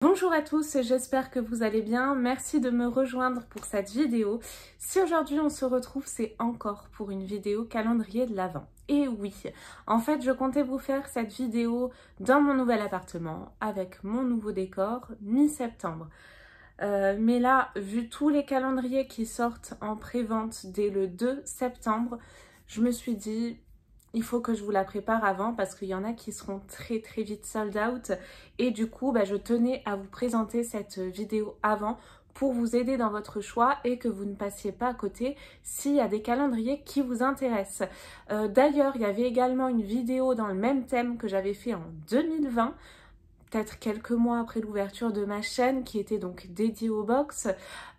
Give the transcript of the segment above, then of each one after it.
Bonjour à tous, j'espère que vous allez bien. Merci de me rejoindre pour cette vidéo. Si aujourd'hui on se retrouve, c'est encore pour une vidéo calendrier de l'Avent. Et oui, en fait, je comptais vous faire cette vidéo dans mon nouvel appartement avec mon nouveau décor mi-septembre. Mais là, vu tous les calendriers qui sortent en pré-vente dès le 2 septembre, je me suis dit... il faut que je vous la prépare avant parce qu'il y en a qui seront très vite sold out. Et du coup, je tenais à vous présenter cette vidéo avant pour vous aider dans votre choix et que vous ne passiez pas à côté s'il y a des calendriers qui vous intéressent. D'ailleurs, il y avait également une vidéo dans le même thème que j'avais fait en 2020. Peut-être quelques mois après l'ouverture de ma chaîne qui était donc dédiée aux box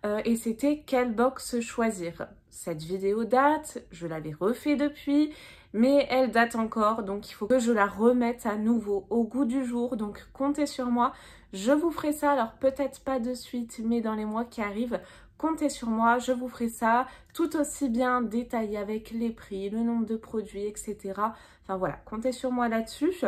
et c'était quelle box choisir. Cette vidéo date, je l'avais refait depuis mais elle date encore donc il faut que je la remette à nouveau au goût du jour, donc comptez sur moi, je vous ferai ça, alors peut-être pas de suite mais dans les mois qui arrivent. Comptez sur moi, je vous ferai ça tout aussi bien détaillé avec les prix, le nombre de produits, etc. Enfin voilà, comptez sur moi là-dessus.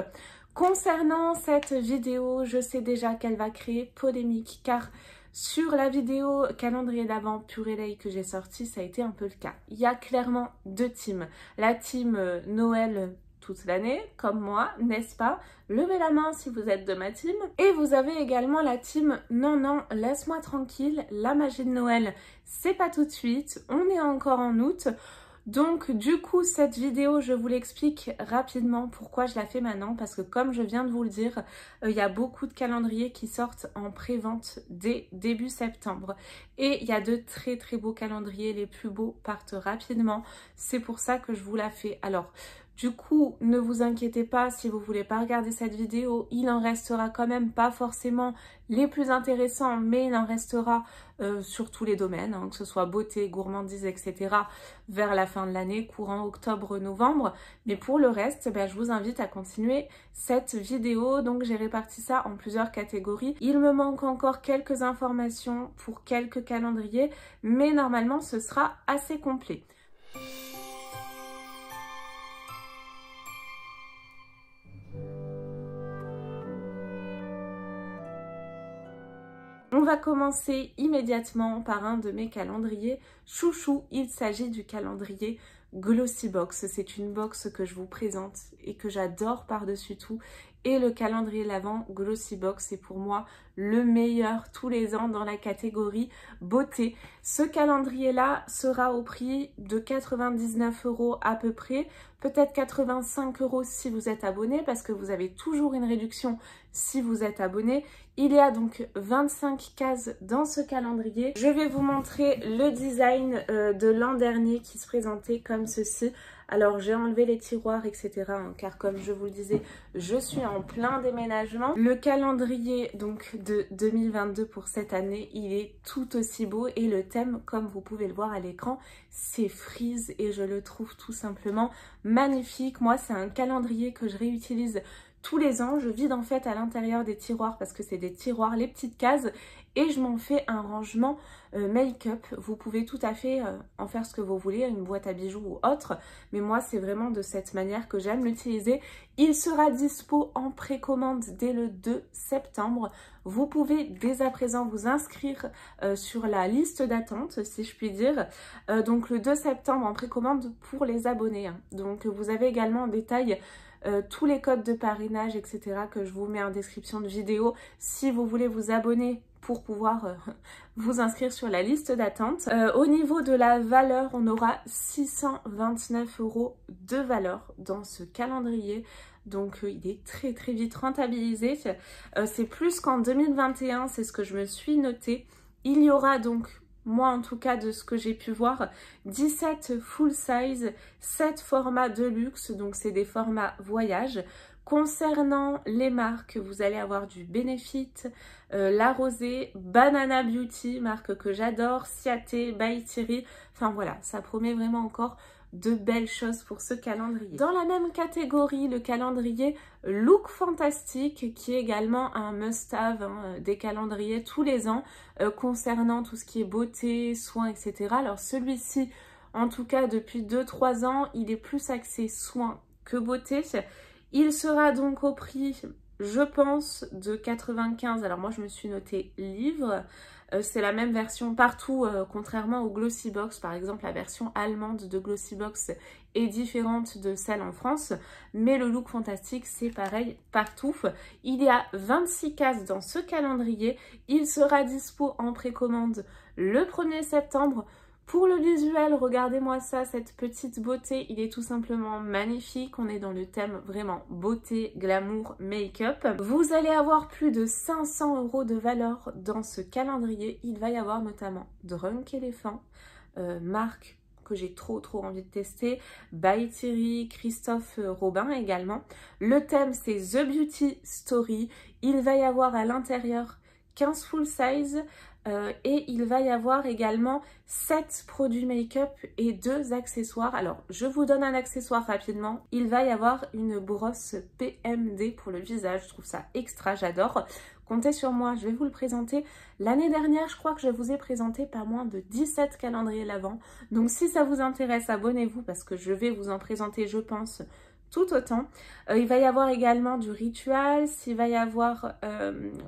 Concernant cette vidéo, je sais déjà qu'elle va créer polémique car sur la vidéo calendrier d'Avent pur et lait que j'ai sorti, ça a été un peu le cas. Il y a clairement deux teams. La team Noël toute l'année, comme moi, n'est-ce pas? Levez la main si vous êtes de ma team. Et vous avez également la team non, laisse-moi tranquille, la magie de Noël, c'est pas tout de suite, on est encore en août. Donc du coup cette vidéo je vous l'explique rapidement pourquoi je la fais maintenant, parce que comme je viens de vous le dire, il y a beaucoup de calendriers qui sortent en pré-vente dès début septembre et il y a de très beaux calendriers, les plus beaux partent rapidement, c'est pour ça que je vous la fais. Alors du coup, ne vous inquiétez pas si vous voulez pas regarder cette vidéo, il en restera quand même pas forcément les plus intéressants, mais il en restera sur tous les domaines, que ce soit beauté, gourmandise, etc. vers la fin de l'année, courant octobre-novembre. Mais pour le reste, je vous invite à continuer cette vidéo. Donc j'ai réparti ça en plusieurs catégories. Il me manque encore quelques informations pour quelques calendriers, mais normalement ce sera assez complet. On va commencer immédiatement par un de mes calendriers chouchou. Il s'agit du calendrier Glossybox. C'est une box que je vous présente et que j'adore par-dessus tout. Et le calendrier l'Avent Glossybox est pour moi le meilleur tous les ans dans la catégorie beauté. Ce calendrier-là sera au prix de 99 € à peu près, peut-être 85 € si vous êtes abonné, parce que vous avez toujours une réduction si vous êtes abonné. Il y a donc 25 cases dans ce calendrier. Je vais vous montrer le design de l'an dernier qui se présentait comme ceci. Alors j'ai enlevé les tiroirs, etc. Car comme je vous le disais, je suis en plein déménagement. Le calendrier donc de 2022 pour cette année, il est tout aussi beau. Et le thème, comme vous pouvez le voir à l'écran, c'est Freeze. Et je le trouve tout simplement magnifique. Moi, c'est un calendrier que je réutilise tous les ans. Je vide en fait à l'intérieur des tiroirs parce que c'est des tiroirs, les petites cases, et je m'en fais un rangement make-up. Vous pouvez tout à fait en faire ce que vous voulez, une boîte à bijoux ou autre, mais moi c'est vraiment de cette manière que j'aime l'utiliser. Il sera dispo en précommande dès le 2 septembre. Vous pouvez dès à présent vous inscrire sur la liste d'attente, si je puis dire. Donc le 2 septembre en précommande pour les abonnés. Donc vous avez également en détail tous les codes de parrainage, etc. que je vous mets en description de vidéo si vous voulez vous abonner pour pouvoir vous inscrire sur la liste d'attente. Au niveau de la valeur, on aura 629 € de valeur dans ce calendrier. Donc il est très vite rentabilisé. C'est plus qu'en 2021, c'est ce que je me suis noté. Il y aura donc, moi en tout cas de ce que j'ai pu voir, 17 full size, 7 formats de luxe, donc c'est des formats voyage. Concernant les marques, vous allez avoir du Benefit, La Rosée, Banana Beauty, marque que j'adore, Ciaté, by Thierry. Enfin voilà, ça promet vraiment encore de belles choses pour ce calendrier. Dans la même catégorie, le calendrier Look Fantastique, qui est également un must-have des calendriers tous les ans concernant tout ce qui est beauté, soins, etc. Alors celui-ci, en tout cas depuis 2-3 ans, il est plus axé soins que beauté. Il sera donc au prix je pense, de 95. Alors moi, je me suis notée livre. C'est la même version partout, contrairement au Glossybox. Par exemple, la version allemande de Glossybox est différente de celle en France. Mais le look fantastique, c'est pareil partout. Il y a 26 cases dans ce calendrier. Il sera dispo en précommande le 1er septembre. Pour le visuel, regardez-moi ça, cette petite beauté, il est tout simplement magnifique. On est dans le thème vraiment beauté, glamour, make-up. Vous allez avoir plus de 500 € de valeur dans ce calendrier. Il va y avoir notamment Drunk Elephant, marque que j'ai trop envie de tester, by Thierry, Christophe Robin également. Le thème c'est The Beauty Story. Il va y avoir à l'intérieur 15 full size. Et il va y avoir également 7 produits make-up et 2 accessoires. Alors, je vous donne un accessoire rapidement. Il va y avoir une brosse PMD pour le visage. Je trouve ça extra, j'adore. Comptez sur moi, je vais vous le présenter. L'année dernière, je crois que je vous ai présenté pas moins de 17 calendriers l'Avent. Donc, si ça vous intéresse, abonnez-vous parce que je vais vous en présenter, je pense, tout autant. Il va y avoir également du Rituals, il va y avoir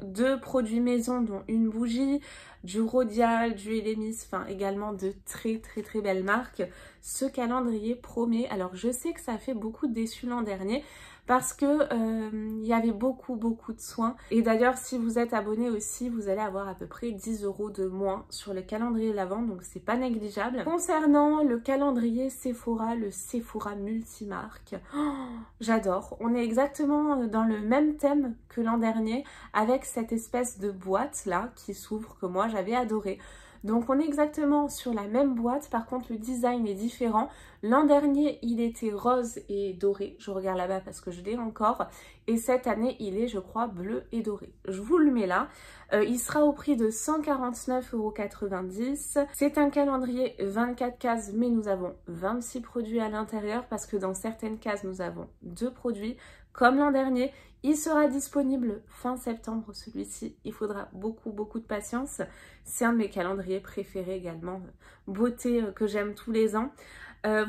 2 produits maison dont une bougie, du Rodial, du Elemis, enfin également de très belles marques. Ce calendrier promet, alors je sais que ça a fait beaucoup de déçus l'an dernier parce que il y avait beaucoup de soins. Et d'ailleurs, si vous êtes abonné aussi, vous allez avoir à peu près 10 € de moins sur le calendrier l'Avent, donc c'est pas négligeable. Concernant le calendrier Sephora, le Sephora multimarque, j'adore. On est exactement dans le même thème que l'an dernier avec cette espèce de boîte là qui s'ouvre que moi j'avais adoré. Donc on est exactement sur la même boîte, par contre le design est différent. L'an dernier il était rose et doré, je regarde là-bas parce que je l'ai encore. Et cette année il est je crois bleu et doré. Je vous le mets là. Il sera au prix de 149,90 €. C'est un calendrier 24 cases mais nous avons 26 produits à l'intérieur parce que dans certaines cases nous avons 2 produits. Comme l'an dernier, il sera disponible fin septembre celui-ci. Il faudra beaucoup de patience. C'est un de mes calendriers préférés également. Beauté que j'aime tous les ans.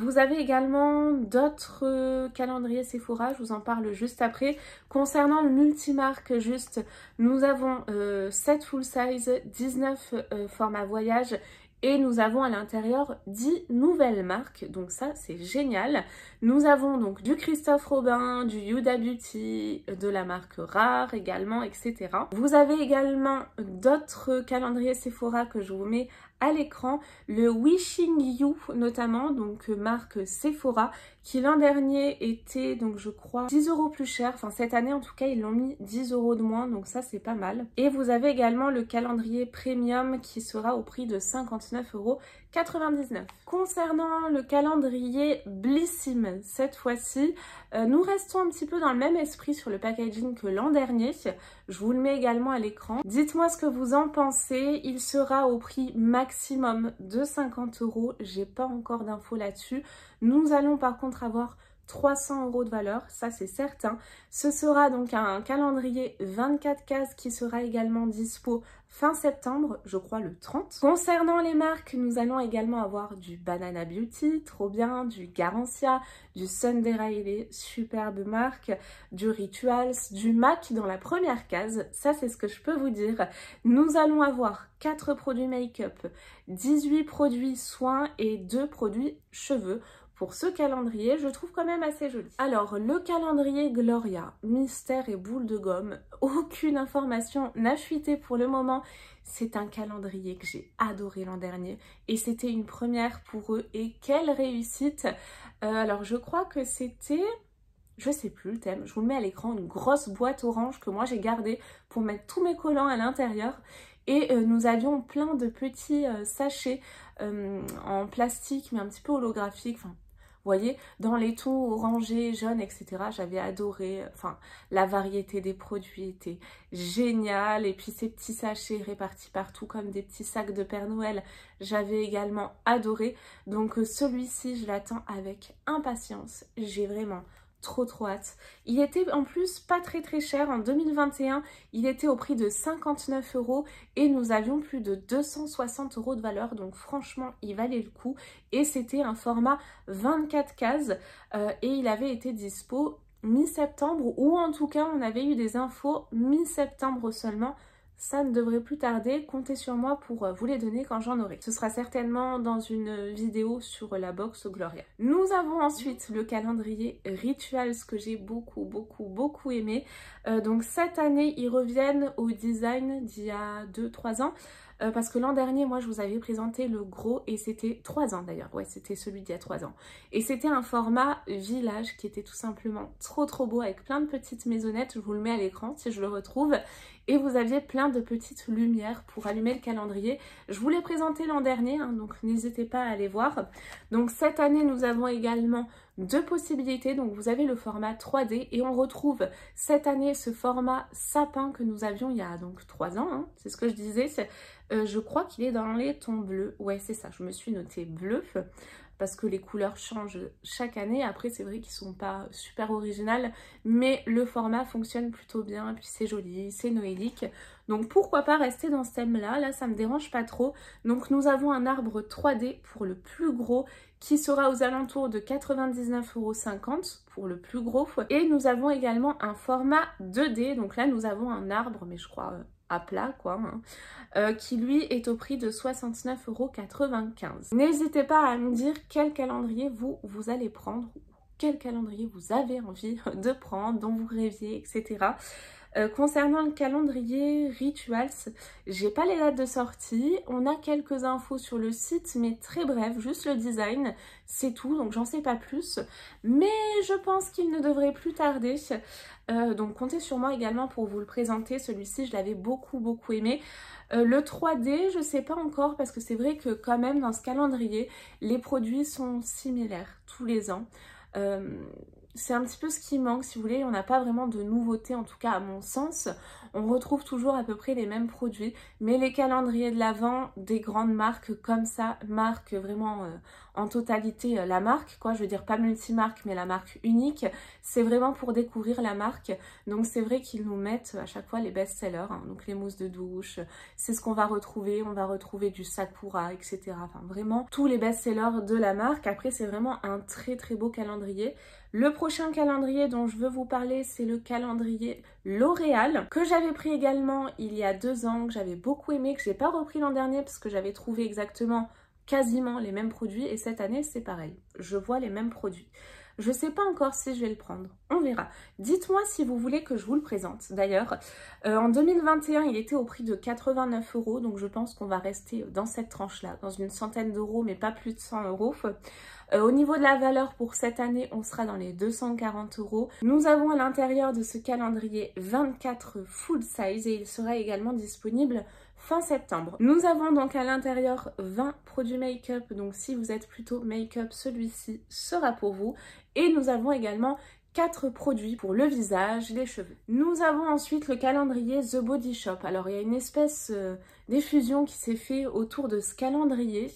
Vous avez également d'autres calendriers Sephora, je vous en parle juste après. Concernant le multimarque, juste, nous avons 7 full size, 19 format voyage. Et nous avons à l'intérieur 10 nouvelles marques, donc ça c'est génial. Nous avons donc du Christophe Robin, du Huda Beauty, de la marque Rare également, etc. Vous avez également d'autres calendriers Sephora que je vous mets à l'écran. Le Wishing You notamment, donc marque Sephora, qui l'an dernier était donc je crois 10 € plus cher. Enfin cette année en tout cas ils l'ont mis 10 € de moins, donc ça c'est pas mal. Et vous avez également le calendrier Premium qui sera au prix de 59,99 €. Concernant le calendrier Blissim, cette fois-ci, nous restons un petit peu dans le même esprit sur le packaging que l'an dernier. Je vous le mets également à l'écran. Dites-moi ce que vous en pensez. Il sera au prix maximum de 50 €. J'ai pas encore d'infos là-dessus. Nous allons par contre avoir 300 € de valeur, ça c'est certain. Ce sera donc un calendrier 24 cases qui sera également dispo fin septembre, je crois le 30. Concernant les marques, nous allons également avoir du Banana Beauty, trop bien, du Garancia, du Sunday Riley, superbe marque, du Rituals, du MAC dans la première case, ça c'est ce que je peux vous dire. Nous allons avoir 4 produits make-up, 18 produits soins et 2 produits cheveux. Pour ce calendrier, je trouve quand même assez joli. Alors, le calendrier Gloria, mystère et boule de gomme, aucune information n'a fuité pour le moment. C'est un calendrier que j'ai adoré l'an dernier et c'était une première pour eux et quelle réussite. Alors, je crois que c'était... Je sais plus le thème, je vous le mets à l'écran, une grosse boîte orange que moi j'ai gardée pour mettre tous mes collants à l'intérieur. Et nous avions plein de petits sachets en plastique mais un petit peu holographique. Enfin, vous voyez, dans les tons orangés, jaunes, etc. J'avais adoré, enfin, la variété des produits était géniale. Et puis ces petits sachets répartis partout comme des petits sacs de Père Noël, j'avais également adoré. Donc celui-ci, je l'attends avec impatience. J'ai vraiment trop hâte. Il était en plus pas très cher. En 2021, il était au prix de 59 € et nous avions plus de 260 € de valeur. Donc franchement, il valait le coup. Et c'était un format 24 cases et il avait été dispo mi-septembre, ou en tout cas on avait eu des infos mi-septembre seulement. Ça ne devrait plus tarder, comptez sur moi pour vous les donner quand j'en aurai. Ce sera certainement dans une vidéo sur la box Gloria. Nous avons ensuite le calendrier Rituals que j'ai beaucoup aimé. Donc cette année, ils reviennent au design d'il y a 2-3 ans. Parce que l'an dernier, moi, je vous avais présenté le gros et c'était 3 ans d'ailleurs. Ouais, c'était celui d'il y a 3 ans. Et c'était un format village qui était tout simplement trop beau avec plein de petites maisonnettes. Je vous le mets à l'écran si je le retrouve. Et vous aviez plein de petites lumières pour allumer le calendrier. Je vous l'ai présenté l'an dernier, hein, donc n'hésitez pas à aller voir. Donc cette année, nous avons également 2 possibilités. Donc vous avez le format 3D et on retrouve cette année ce format sapin que nous avions il y a donc 3 ans. Hein, c'est ce que je disais. Je crois qu'il est dans les tons bleus. Ouais, c'est ça, je me suis notée bleu parce que les couleurs changent chaque année. Après, c'est vrai qu'ils sont pas super originales, mais le format fonctionne plutôt bien. Et puis c'est joli, c'est noélique. Donc pourquoi pas rester dans ce thème-là. Là, ça me dérange pas trop. Donc nous avons un arbre 3D pour le plus gros qui sera aux alentours de 99,50 € pour le plus gros. Et nous avons également un format 2D. Donc là, nous avons un arbre, mais je crois à plat quoi, hein, qui lui est au prix de 69,95 €. N'hésitez pas à me dire quel calendrier vous allez prendre, quel calendrier vous avez envie de prendre, dont vous rêviez, etc. Concernant le calendrier Rituals, j'ai pas les dates de sortie, on a quelques infos sur le site mais très bref, juste le design, c'est tout, donc j'en sais pas plus, mais je pense qu'il ne devrait plus tarder, donc comptez sur moi également pour vous le présenter. Celui-ci je l'avais beaucoup aimé. Le 3D je sais pas encore parce que c'est vrai que quand même dans ce calendrier les produits sont similaires tous les ans. C'est un petit peu ce qui manque si vous voulez, on n'a pas vraiment de nouveautés en tout cas à mon sens. On retrouve toujours à peu près les mêmes produits, mais les calendriers de l'Avent des grandes marques comme ça, marque vraiment en totalité la marque, quoi, je veux dire pas multimarque mais la marque unique, c'est vraiment pour découvrir la marque. Donc c'est vrai qu'ils nous mettent à chaque fois les best-sellers, hein, donc les mousses de douche, c'est ce qu'on va retrouver, on va retrouver du Sakura, etc. Enfin vraiment tous les best-sellers de la marque. Après c'est vraiment un très beau calendrier. Le prochain calendrier dont je veux vous parler, c'est le calendrier L'Oréal, que j'avais pris également il y a 2 ans, que j'avais beaucoup aimé, que j'ai pas repris l'an dernier parce que j'avais trouvé exactement quasiment les mêmes produits, et cette année c'est pareil, je vois les mêmes produits. Je sais pas encore si je vais le prendre, on verra. Dites-moi si vous voulez que je vous le présente. D'ailleurs, en 2021, il était au prix de 89 €, donc je pense qu'on va rester dans cette tranche-là, dans une centaine d'euros, mais pas plus de 100 €. Au niveau de la valeur pour cette année, on sera dans les 240 €. Nous avons à l'intérieur de ce calendrier 24 full size et il sera également disponible fin septembre. Nous avons donc à l'intérieur 20 produits make-up, donc si vous êtes plutôt make-up, celui-ci sera pour vous. Et nous avons également 4 produits pour le visage, les cheveux. Nous avons ensuite le calendrier The Body Shop. Alors il y a une espèce d'effusion qui s'est fait autour de ce calendrier.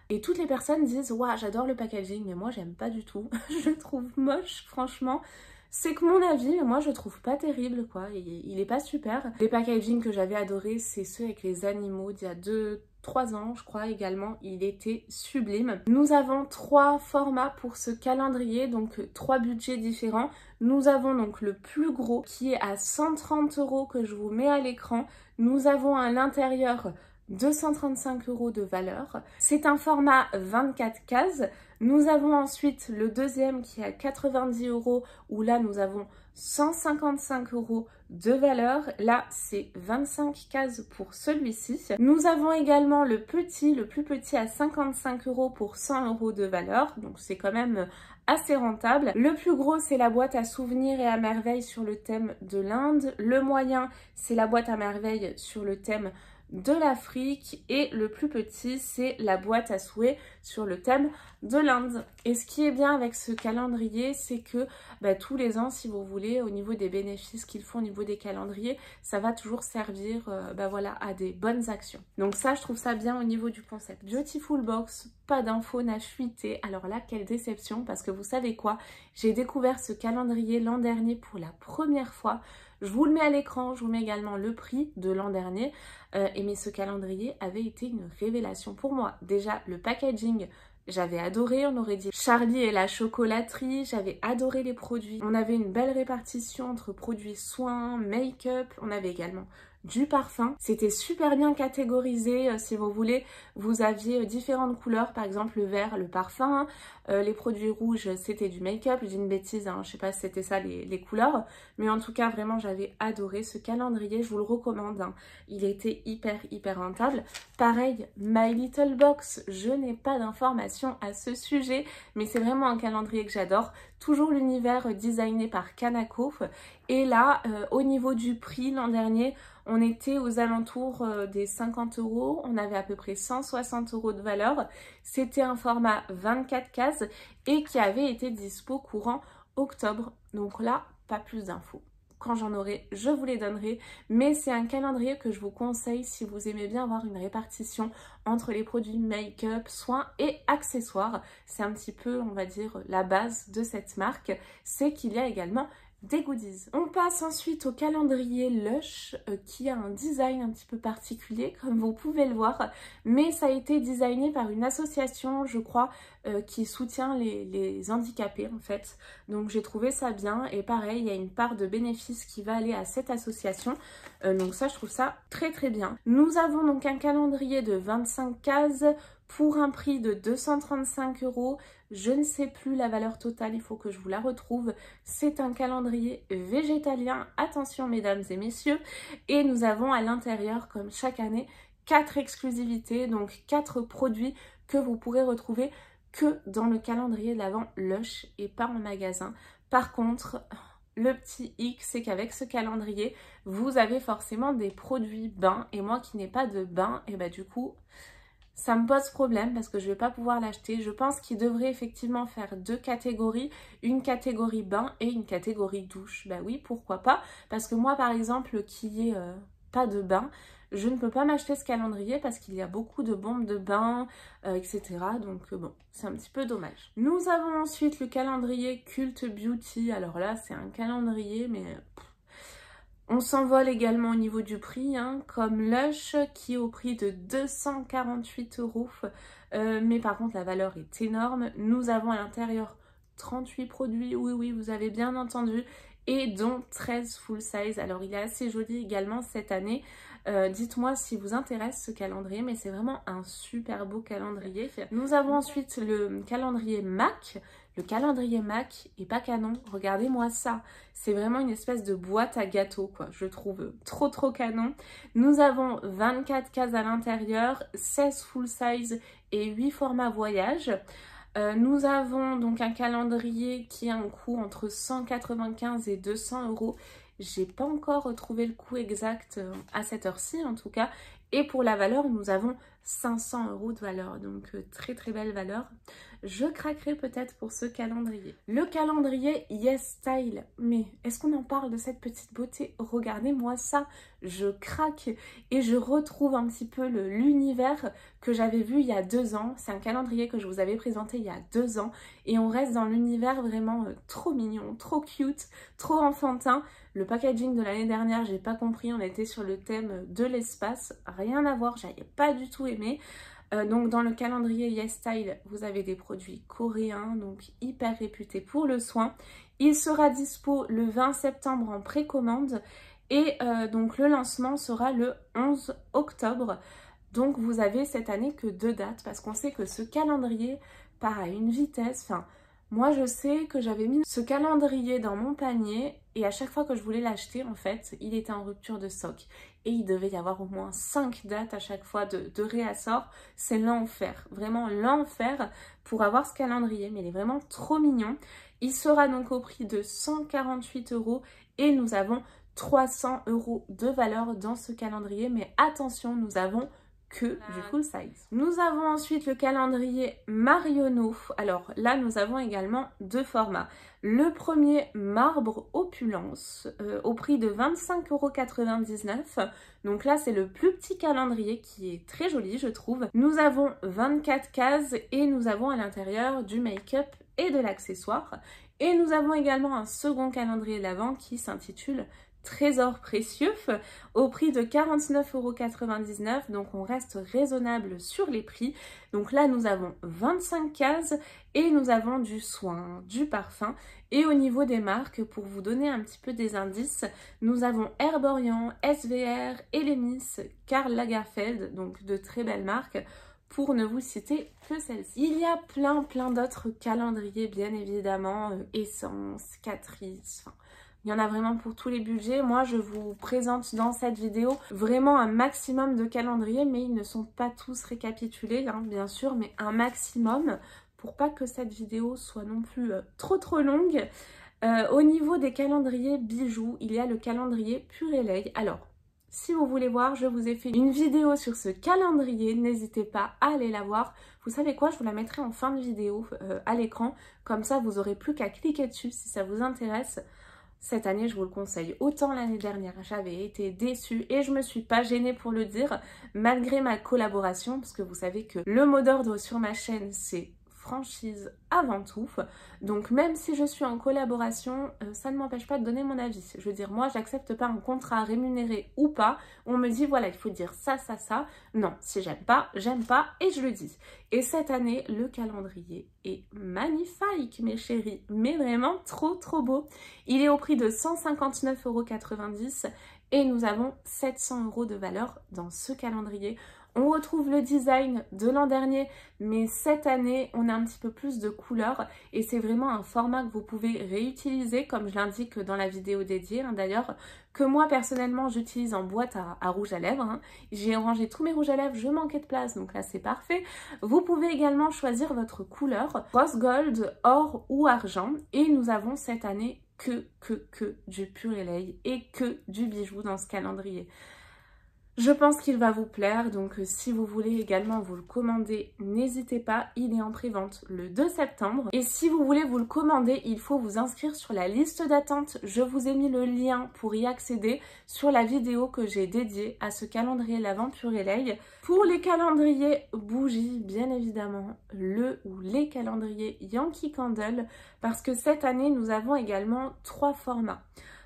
Et toutes les personnes disent « Waouh, j'adore le packaging », mais moi j'aime pas du tout. Je le trouve moche, franchement. C'est que mon avis, mais moi je trouve pas terrible quoi, il est pas super. Les packaging que j'avais adoré, c'est ceux avec les animaux d'il y a 2-3 ans je crois également, il était sublime. Nous avons 3 formats pour ce calendrier, donc 3 budgets différents. Nous avons donc le plus gros qui est à 130 € que je vous mets à l'écran. Nous avons à l'intérieur 235 € de valeur. C'est un format 24 cases. Nous avons ensuite le deuxième qui est à 90 € où là nous avons 155 € de valeur. Là c'est 25 cases pour celui-ci. Nous avons également le plus petit à 55 € pour 100 € de valeur. Donc c'est quand même assez rentable. Le plus gros c'est la boîte à souvenirs et à merveille sur le thème de l'Inde. Le moyen c'est la boîte à merveille sur le thème de l'Afrique et le plus petit c'est la boîte à souhaits sur le thème de l'Inde. Et ce qui est bien avec ce calendrier, c'est que tous les ans si vous voulez, au niveau des bénéfices qu'ils font au niveau des calendriers, ça va toujours servir voilà, à des bonnes actions. Donc ça je trouve ça bien au niveau du concept. Beautiful Box, pas d'infos, n'a fuité. Alors là quelle déception, parce que vous savez quoi, j'ai découvert ce calendrier l'an dernier pour la première fois. Je vous le mets à l'écran, je vous mets également le prix de l'an dernier. Mais ce calendrier avait été une révélation pour moi. Déjà, le packaging, J'avais adoré, on aurait dit Charlie et la chocolaterie, j'avais adoré les produits. On avait une belle répartition entre produits soins, make-up, on avait également du parfum. C'était super bien catégorisé, si vous voulez, vous aviez différentes couleurs, par exemple le vert, le parfum, les produits rouges, c'était du make-up, je dis une bêtise, hein, je sais pas si c'était ça les couleurs, mais en tout cas vraiment j'avais adoré ce calendrier, je vous le recommande, hein. Il était hyper rentable. Pareil, My Little Box, je n'ai pas d'informations à ce sujet, mais c'est vraiment un calendrier que j'adore. Toujours l'univers designé par Kanako. Et là, au niveau du prix, l'an dernier, on était aux alentours des 50 €. On avait à peu près 160 € de valeur. C'était un format 24 cases et qui avait été dispo courant octobre. Donc là, pas plus d'infos. Quand j'en aurai, je vous les donnerai. Mais c'est un calendrier que je vous conseille si vous aimez bien avoir une répartition entre les produits make-up, soins et accessoires. C'est un petit peu, on va dire, la base de cette marque. C'est qu'il y a également des goodies. On passe ensuite au calendrier Lush qui a un design un petit peu particulier comme vous pouvez le voir, mais ça a été designé par une association je crois qui soutient les handicapés en fait, donc j'ai trouvé ça bien et pareil il y a une part de bénéfice qui va aller à cette association, donc ça je trouve ça très bien. Nous avons donc un calendrier de 25 cases pour un prix de 235 €. Je ne sais plus la valeur totale, il faut que je vous la retrouve. C'est un calendrier végétalien, attention mesdames et messieurs. Et nous avons à l'intérieur, comme chaque année, 4 exclusivités, donc 4 produits que vous pourrez retrouver que dans le calendrier de l'Avent Lush et pas en magasin. Par contre, le petit hic, c'est qu'avec ce calendrier, vous avez forcément des produits bains. Et moi qui n'ai pas de bain, et bah du coup... ça me pose problème parce que je ne vais pas pouvoir l'acheter. Je pense qu'il devrait effectivement faire 2 catégories. Une catégorie bain et une catégorie douche. Bah oui, pourquoi pas. Parce que moi, par exemple, qui ai pas de bain, je ne peux pas m'acheter ce calendrier parce qu'il y a beaucoup de bombes de bain, etc. Donc bon, c'est un petit peu dommage. Nous avons ensuite le calendrier Cult Beauty. Alors là, c'est un calendrier, mais... on s'envole également au niveau du prix, hein, comme Lush qui est au prix de 248 €. Mais par contre, la valeur est énorme. Nous avons à l'intérieur 38 produits, oui, vous avez bien entendu, et dont 13 full size. Alors, il est assez joli également cette année. Dites-moi si vous intéresse ce calendrier, mais c'est vraiment un super beau calendrier. Nous avons ensuite le calendrier MAC. Le calendrier MAC est pas canon, regardez-moi ça. C'est vraiment une espèce de boîte à gâteaux, quoi. Je trouve trop canon. Nous avons 24 cases à l'intérieur, 16 full size et 8 formats voyage. Nous avons donc un calendrier qui a un coût entre 195 et 200 €. J'ai pas encore retrouvé le coût exact à cette heure-ci en tout cas. Et pour la valeur, nous avons 500 € de valeur, donc très belle valeur. Je craquerai peut-être pour ce calendrier. Le calendrier Yes Style, mais est-ce qu'on en parle de cette petite beauté? Regardez-moi ça, je craque et je retrouve un petit peu l'univers que j'avais vu il y a 2 ans. C'est un calendrier que je vous avais présenté il y a 2 ans et on reste dans l'univers vraiment trop mignon, trop cute, trop enfantin. Le packaging de l'année dernière, j'ai pas compris, on était sur le thème de l'espace, rien à voir, j'avais pas du tout aimé. Donc dans le calendrier Yes Style, vous avez des produits coréens, donc hyper réputés pour le soin. Il sera dispo le 20 septembre en précommande et donc le lancement sera le 11 octobre. Donc vous avez cette année que 2 dates parce qu'on sait que ce calendrier part à une vitesse, enfin... moi, je sais que j'avais mis ce calendrier dans mon panier et à chaque fois que je voulais l'acheter, en fait, il était en rupture de stock. Et il devait y avoir au moins 5 dates à chaque fois de réassort. C'est l'enfer, vraiment l'enfer pour avoir ce calendrier. Mais il est vraiment trop mignon. Il sera donc au prix de 148 € et nous avons 300 € de valeur dans ce calendrier. Mais attention, nous avons que du full size. Nous avons ensuite le calendrier Marionneau. Alors là, nous avons également 2 formats. Le premier, Marbre Opulence, au prix de 25,99 €. Donc là, c'est le plus petit calendrier qui est très joli, je trouve. Nous avons 24 cases et nous avons à l'intérieur du make-up et de l'accessoire. Et nous avons également un second calendrier de l'Avent qui s'intitule trésor précieux au prix de 49,99 €. Donc on reste raisonnable sur les prix. Donc là nous avons 25 cases et nous avons du soin, du parfum. Et au niveau des marques, pour vous donner un petit peu des indices, nous avons Herborian, SVR, Elemis, Karl Lagerfeld, donc de très belles marques, pour ne vous citer que celle-ci. Il y a plein d'autres calendriers, bien évidemment, Essence, Catrice, enfin, il y en a vraiment pour tous les budgets. Moi, je vous présente dans cette vidéo vraiment un maximum de calendriers, mais ils ne sont pas tous récapitulés, hein, bien sûr, mais un maximum pour pas que cette vidéo soit non plus trop longue. Au niveau des calendriers bijoux, il y a le calendrier Purelei. Alors, si vous voulez voir, je vous ai fait une vidéo sur ce calendrier, n'hésitez pas à aller la voir. Vous savez quoi, je vous la mettrai en fin de vidéo à l'écran, comme ça vous aurez plus qu'à cliquer dessus si ça vous intéresse. Cette année, je vous le conseille. Autant l'année dernière, j'avais été déçue et je me suis pas gênée pour le dire, malgré ma collaboration, parce que vous savez que le mot d'ordre sur ma chaîne, c'est franchise avant tout. Donc même si je suis en collaboration, ça ne m'empêche pas de donner mon avis. Je veux dire, moi, j'accepte pas un contrat rémunéré ou pas. On me dit, voilà, il faut dire ça. Non, si j'aime pas et je le dis. Et cette année, le calendrier est magnifique, mes chéris. Mais vraiment trop beau. Il est au prix de 159,90 € et nous avons 700 € de valeur dans ce calendrier. On retrouve le design de l'an dernier, mais cette année, on a un petit peu plus de couleurs et c'est vraiment un format que vous pouvez réutiliser, comme je l'indique dans la vidéo dédiée, hein, d'ailleurs, que moi, personnellement, j'utilise en boîte à rouge à lèvres. Hein. J'ai rangé tous mes rouges à lèvres, je manquais de place, donc là, c'est parfait. Vous pouvez également choisir votre couleur, rose gold, or ou argent, et nous avons cette année que du Purelei et que du bijou dans ce calendrier. Je pense qu'il va vous plaire, donc si vous voulez également vous le commander, n'hésitez pas, il est en pré-vente le 2 septembre. Et si vous voulez vous le commander, il faut vous inscrire sur la liste d'attente. Je vous ai mis le lien pour y accéder sur la vidéo que j'ai dédiée à ce calendrier l'Avent Purelei. Pour les calendriers bougies, bien évidemment, le ou les calendriers Yankee Candle, parce que cette année, nous avons également 3 formats.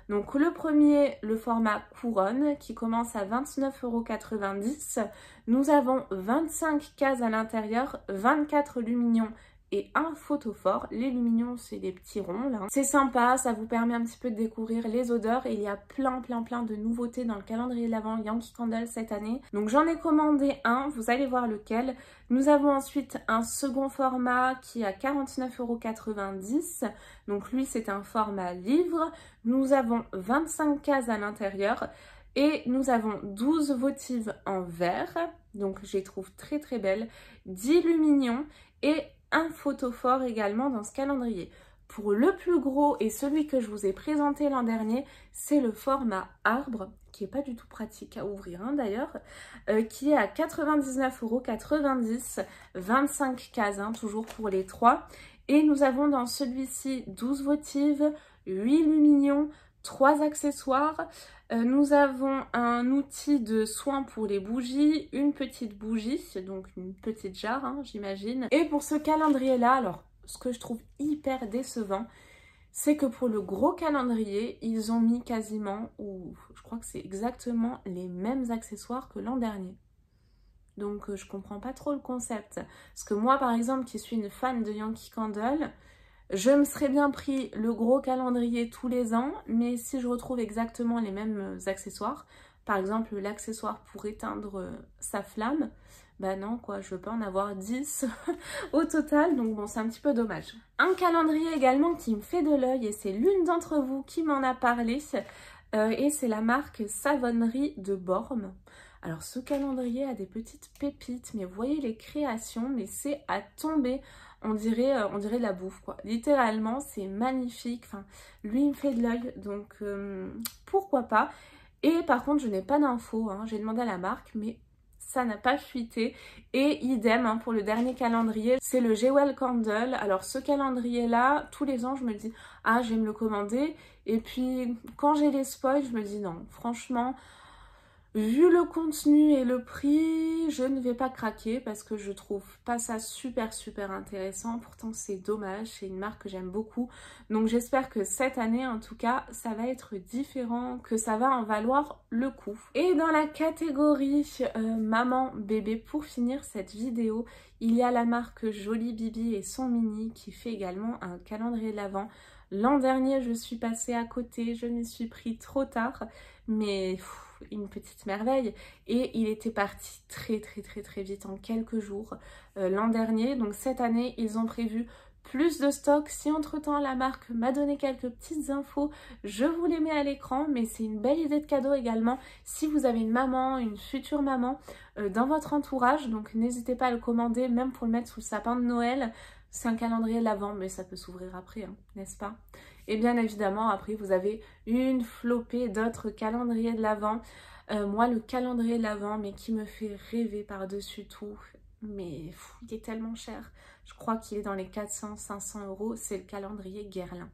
Donc le premier, le format couronne qui commence à 29,90 €. Nous avons 25 cases à l'intérieur, 24 lumignons et un photophore. Les lumignons, c'est des petits ronds là. C'est sympa, ça vous permet un petit peu de découvrir les odeurs et il y a plein de nouveautés dans le calendrier de l'Avent Yankee Candle cette année. Donc j'en ai commandé un, vous allez voir lequel. Nous avons ensuite un second format qui est à 49,90 €. Donc lui, c'est un format livre. Nous avons 25 cases à l'intérieur et nous avons 12 votives en verre. Donc je les trouve très belles. 10 lumignons et un photophore également dans ce calendrier. Pour le plus gros et celui que je vous ai présenté l'an dernier, c'est le format arbre, qui n'est pas du tout pratique à ouvrir hein, d'ailleurs, qui est à 99,90 €, 25 cases, hein, toujours pour les 3. Et nous avons dans celui-ci 12 votives, 8 lumignons, 3 accessoires. Nous avons un outil de soin pour les bougies, une petite bougie, donc une petite jarre, hein, j'imagine. Et pour ce calendrier-là, alors, ce que je trouve hyper décevant, c'est que pour le gros calendrier, ils ont mis quasiment, ou je crois que c'est exactement les mêmes accessoires que l'an dernier. Donc je comprends pas trop le concept. Parce que moi, par exemple, qui suis une fan de Yankee Candle, je me serais bien pris le gros calendrier tous les ans, mais si je retrouve exactement les mêmes accessoires, par exemple l'accessoire pour éteindre sa flamme, bah non quoi, je veux pas en avoir 10 au total, donc bon c'est un petit peu dommage. Un calendrier également qui me fait de l'œil et c'est l'une d'entre vous qui m'en a parlé, et c'est la marque Savonnerie de Bormes. Alors ce calendrier a des petites pépites, mais vous voyez les créations, mais c'est à tomber. On dirait de la bouffe quoi. Littéralement, c'est magnifique. Enfin, lui, il me fait de l'œil, donc pourquoi pas. Et par contre, je n'ai pas d'infos. Hein. J'ai demandé à la marque, mais ça n'a pas fuité. Et idem hein, pour le dernier calendrier, c'est le Jewel Candle. Alors ce calendrier-là, tous les ans, je me dis « Ah, je vais me le commander ». Et puis, quand j'ai les spoils, je me dis « Non, franchement ». Vu le contenu et le prix, je ne vais pas craquer parce que je trouve pas ça super intéressant. Pourtant c'est dommage, c'est une marque que j'aime beaucoup. Donc j'espère que cette année en tout cas ça va être différent, que ça va en valoir le coup. Et dans la catégorie maman bébé, pour finir cette vidéo, il y a la marque Jolie Bibi et son mini qui fait également un calendrier de l'Avent. L'an dernier je suis passée à côté, je m'y suis pris trop tard, mais une petite merveille, et il était parti très vite en quelques jours l'an dernier. Donc cette année ils ont prévu plus de stock. Si entre temps la marque m'a donné quelques petites infos, je vous les mets à l'écran, mais c'est une belle idée de cadeau également si vous avez une maman, une future maman dans votre entourage. Donc n'hésitez pas à le commander, même pour le mettre sous le sapin de Noël. C'est un calendrier de l'Avent, mais ça peut s'ouvrir après, hein, n'est-ce pas? Et bien évidemment, après, vous avez une flopée d'autres calendriers de l'Avent. Moi, le calendrier de l'Avent, mais qui me fait rêver par-dessus tout, mais il est tellement cher. Je crois qu'il est dans les 400-500 €, c'est le calendrier Guerlain.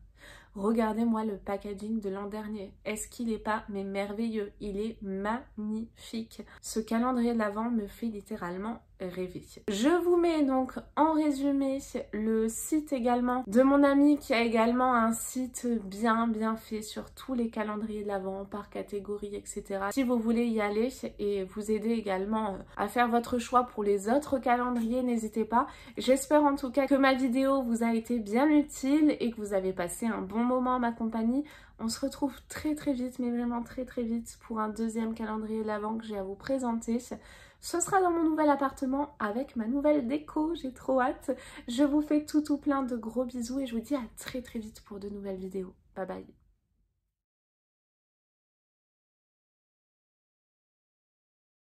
Regardez-moi le packaging de l'an dernier. Est-ce qu'il n'est pas mais merveilleux? Il est magnifique. Ce calendrier de l'Avent me fait littéralement rêver. Je vous mets donc en résumé le site également de mon ami qui a également un site bien fait sur tous les calendriers de l'Avent par catégorie, etc. Si vous voulez y aller et vous aider également à faire votre choix pour les autres calendriers, n'hésitez pas. J'espère en tout cas que ma vidéo vous a été bien utile et que vous avez passé un bon moment en ma compagnie. On se retrouve très vite, mais vraiment très vite pour un deuxième calendrier de l'Avent que j'ai à vous présenter. Ce sera dans mon nouvel appartement avec ma nouvelle déco, j'ai trop hâte. Je vous fais tout plein de gros bisous et je vous dis à très vite pour de nouvelles vidéos. Bye bye.